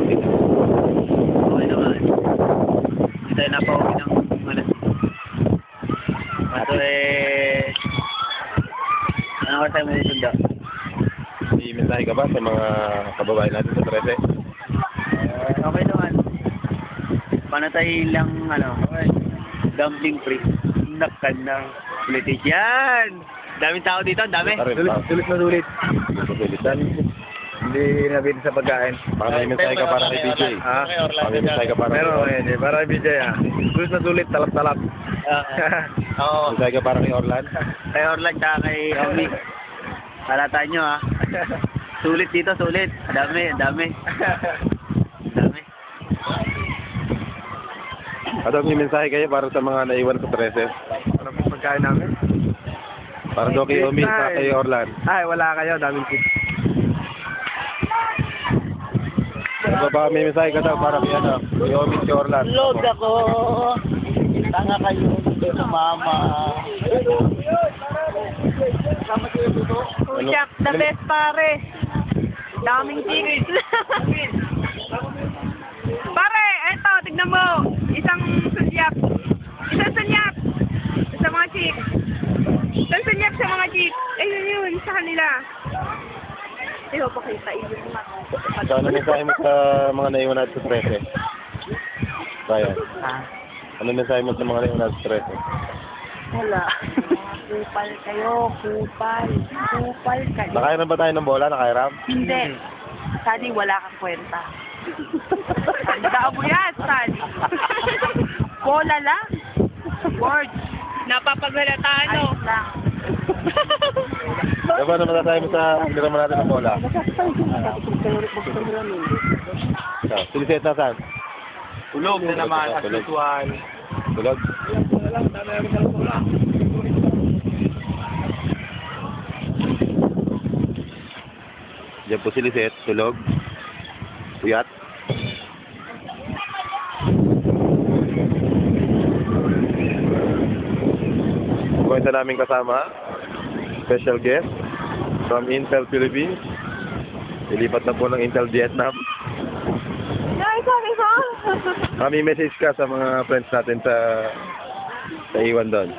Okay naman. Hindi tayo napauwi ng alas. Kaso ano ka tayo mo dito daw? May mensahe ka ba sa mga kababayan natin sa 13? Okay naman. Panatayin lang, dumpling free. Nakan ng politician. Daming tao dito, dami. Sulit na sulit. Sulit. Hindi nabili sa pagkain. Baka may mensahe ka para kay BJ. Ha? Baka may mensahe ka para kay Meron, Orlan. para kay BJ Sulit na sulit, talap-talap. Oo. Mensahe ka para kay Orlan. Kay Orlan tsaka kay Omi. Halata nyo Sulit dito, sulit. Dami. Dami. Ano may mensahe kayo para sa mga naiwan sa 13? Ano pong pagkain namin? Para daw kay Omi sa kay Orlan. Ay, wala kayo. Daming tip. Ano ba may mensahe ka daw para kay kay Omi kay Orlan? Lord ako. Tanga kayo. Mama. Jack, the best pare. Daming chicks. Pare, eto, tignan mo. Isang sunyak. Isang sunyak. Sa mga chicks. Isang sunyak sa mga chicks. Ayun, sa kanila. Ayaw, pakita. Ayun, So, ano mensahe mo sa mga naiwan natin sa 13? Kaya. Ano mensahe mo sa mga naiwan natin sa 13? Wala. Kupal kayo, kupal. Kupal kayo. Nakairam ba tayo ng bola? Nakairam? Hindi. Sani, wala kang kwenta. Tandaan mo yan, Stan. Bola lang. Words. Napapagalataan, no? Ayos lang. Diba naman tayo mo sa niraman natin ng bola? So, silisit na saan? Tulog na naman. As Tulog. usual. Tulog? Diyan po silisit, tulog. Puyat. Kwenta namin kasama, special guest from Intel Philippines. Ilipat na po ng Intel Vietnam. Sorry. May message ka sa mga friends natin sa iwan doon.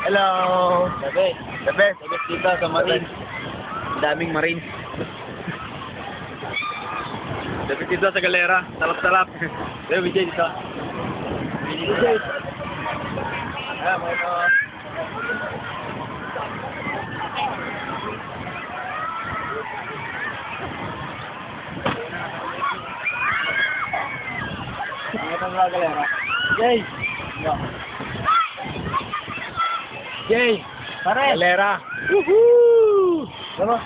Hello. The best. The best. The best dito sa Marines. Daming Marines. Dapat dito sa galera. Talap-talap. Dito, BJ dito. BJ. Ayan, mga ito. Ito mga galera. Jay. Jay. Pare. Galera. Woohoo! Ano?